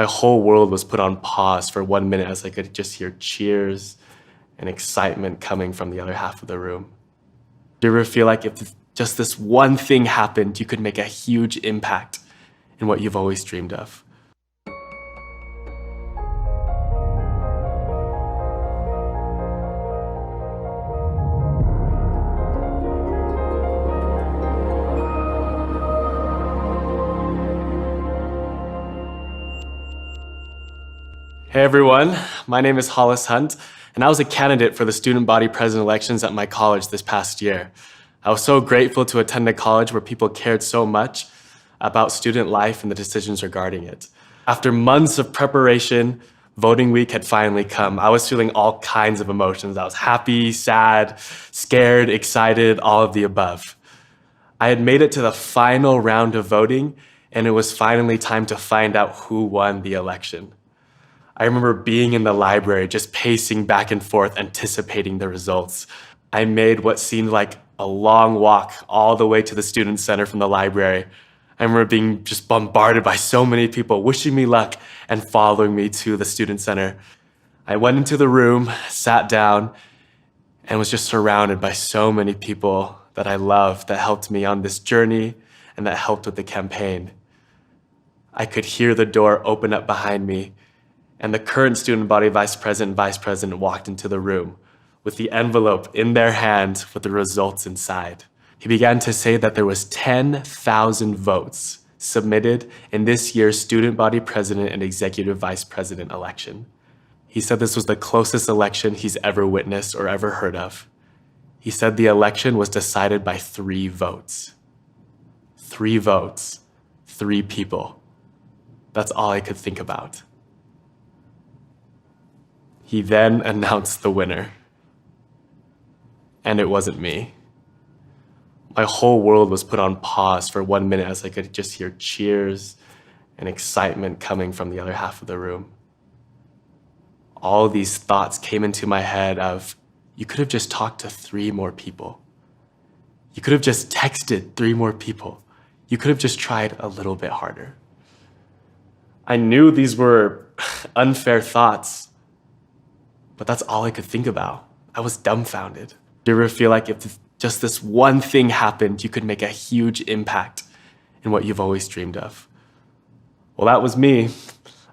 My whole world was put on pause for 1 minute as I could just hear cheers and excitement coming from the other half of the room. Do you ever feel like if just this one thing happened, you could make a huge impact in what you've always dreamed of? Hey everyone, my name is Hollis, and I was a candidate for the student body president elections at my college this past year. I was so grateful to attend a college where people cared so much about student life and the decisions regarding it. After months of preparation, voting week had finally come. I was feeling all kinds of emotions. I was happy, sad, scared, excited, all of the above. I had made it to the final round of voting, and it was finally time to find out who won the election. I remember being in the library, just pacing back and forth, anticipating the results. I made what seemed like a long walk all the way to the student center from the library. I remember being just bombarded by so many people wishing me luck and following me to the student center. I went into the room, sat down, and was just surrounded by so many people that I loved that helped me on this journey and that helped with the campaign. I could hear the door open up behind me, and the current student body vice president walked into the room with the envelope in their hand with the results inside. He began to say that there was 10,000 votes submitted in this year's student body president and executive vice president election. He said this was the closest election he's ever witnessed or ever heard of. He said the election was decided by 3 votes. 3 votes, 3 people. That's all I could think about. He then announced the winner. And it wasn't me. My whole world was put on pause for 1 minute as I could just hear cheers and excitement coming from the other half of the room. All these thoughts came into my head of, you could have just talked to 3 more people. You could have just texted 3 more people. You could have just tried a little bit harder. I knew these were unfair thoughts, but that's all I could think about. I was dumbfounded. Do you ever feel like if just this one thing happened, you could make a huge impact in what you've always dreamed of? Well, that was me.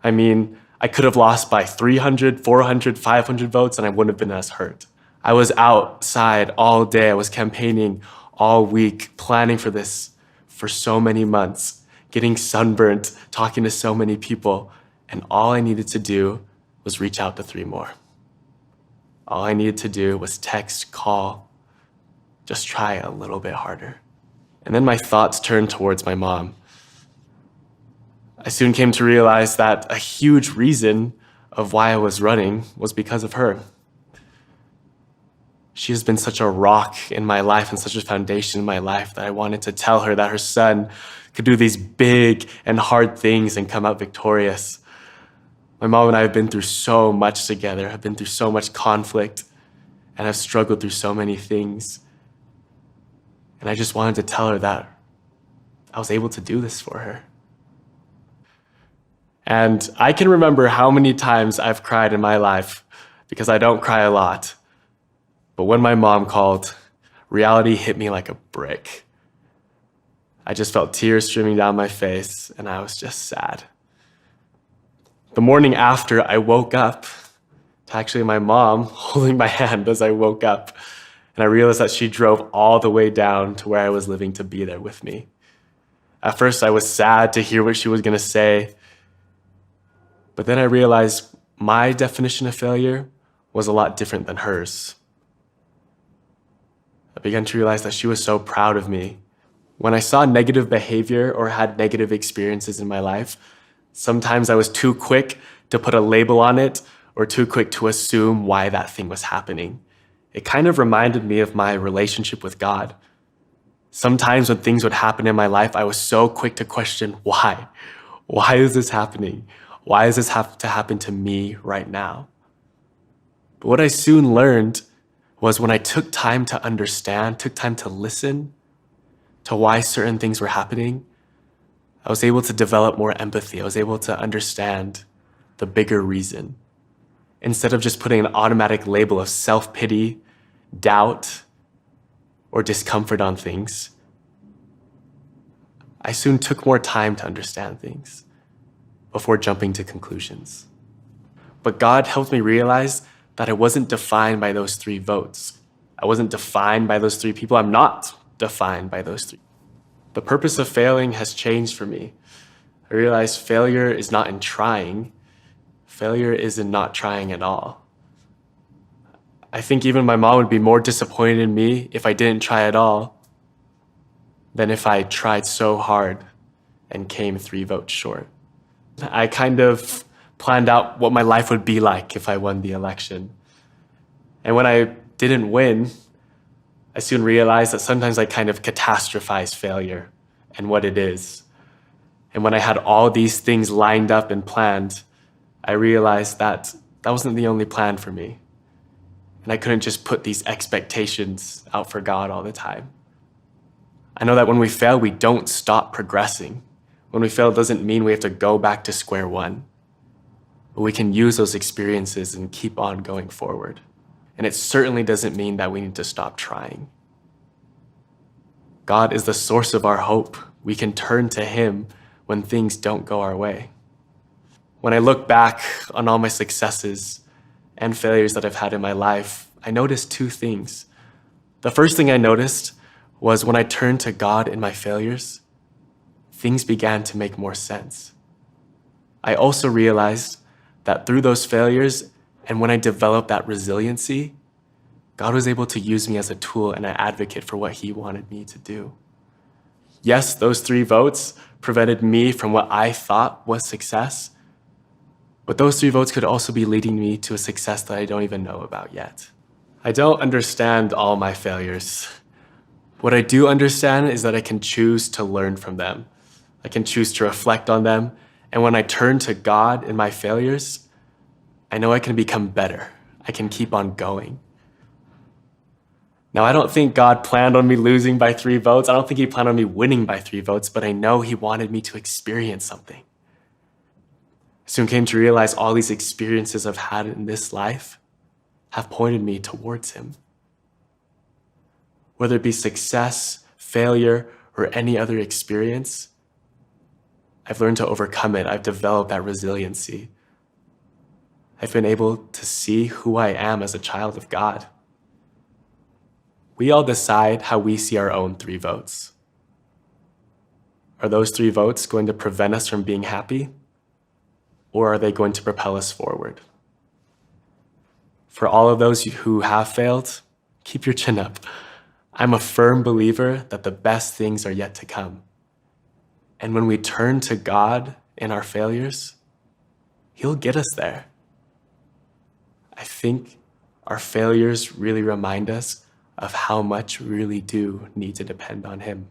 I mean, I could have lost by 300, 400, 500 votes and I wouldn't have been as hurt. I was outside all day. I was campaigning all week, planning for this for so many months, getting sunburnt, talking to so many people, and all I needed to do was reach out to 3 more. All I needed to do was text, call, just try a little bit harder. And then my thoughts turned towards my mom. I soon came to realize that a huge reason of why I was running was because of her. She has been such a rock in my life and such a foundation in my life that I wanted to tell her that her son could do these big and hard things and come out victorious. My mom and I have been through so much together, have been through so much conflict, and have struggled through so many things. And I just wanted to tell her that I was able to do this for her. And I can remember how many times I've cried in my life because I don't cry a lot. But when my mom called, reality hit me like a brick. I just felt tears streaming down my face, and I was just sad. The morning after, I woke up to actually my mom holding my hand as I woke up. And I realized that she drove all the way down to where I was living to be there with me. At first, I was sad to hear what she was going to say. But then I realized my definition of failure was a lot different than hers. I began to realize that she was so proud of me. When I saw negative behavior or had negative experiences in my life, sometimes I was too quick to put a label on it or too quick to assume why that thing was happening. It kind of reminded me of my relationship with God. Sometimes when things would happen in my life, I was so quick to question why. Why is this happening? Why does this have to happen to me right now? But what I soon learned was when I took time to understand, took time to listen to why certain things were happening, I was able to develop more empathy. I was able to understand the bigger reason. Instead of just putting an automatic label of self-pity, doubt, or discomfort on things, I soon took more time to understand things before jumping to conclusions. But God helped me realize that I wasn't defined by those 3 votes. I wasn't defined by those 3 people. I'm not defined by those 3. The purpose of failing has changed for me. I realized failure is not in trying. Failure is in not trying at all. I think even my mom would be more disappointed in me if I didn't try at all than if I tried so hard and came 3 votes short. I kind of planned out what my life would be like if I won the election. And when I didn't win, I soon realized that sometimes I kind of catastrophize failure and what it is. And when I had all these things lined up and planned, I realized that that wasn't the only plan for me. And I couldn't just put these expectations out for God all the time. I know that when we fail, we don't stop progressing. When we fail, it doesn't mean we have to go back to square one. But we can use those experiences and keep on going forward. And it certainly doesn't mean that we need to stop trying. God is the source of our hope. We can turn to Him when things don't go our way. When I look back on all my successes and failures that I've had in my life, I noticed 2 things. The first thing I noticed was when I turned to God in my failures, things began to make more sense. I also realized that through those failures, and when I developed that resiliency, God was able to use me as a tool and an advocate for what He wanted me to do. Yes, those 3 votes prevented me from what I thought was success, but those 3 votes could also be leading me to a success that I don't even know about yet. I don't understand all my failures. What I do understand is that I can choose to learn from them. I can choose to reflect on them. And when I turn to God in my failures, I know I can become better. I can keep on going. Now, I don't think God planned on me losing by 3 votes. I don't think He planned on me winning by 3 votes, but I know He wanted me to experience something. I soon came to realize all these experiences I've had in this life have pointed me towards Him. Whether it be success, failure, or any other experience, I've learned to overcome it. I've developed that resiliency. I've been able to see who I am as a child of God. We all decide how we see our own 3 votes. Are those 3 votes going to prevent us from being happy? Or are they going to propel us forward? For all of those who have failed, keep your chin up. I'm a firm believer that the best things are yet to come. And when we turn to God in our failures, He'll get us there. I think our failures really remind us of how much we really do need to depend on Him.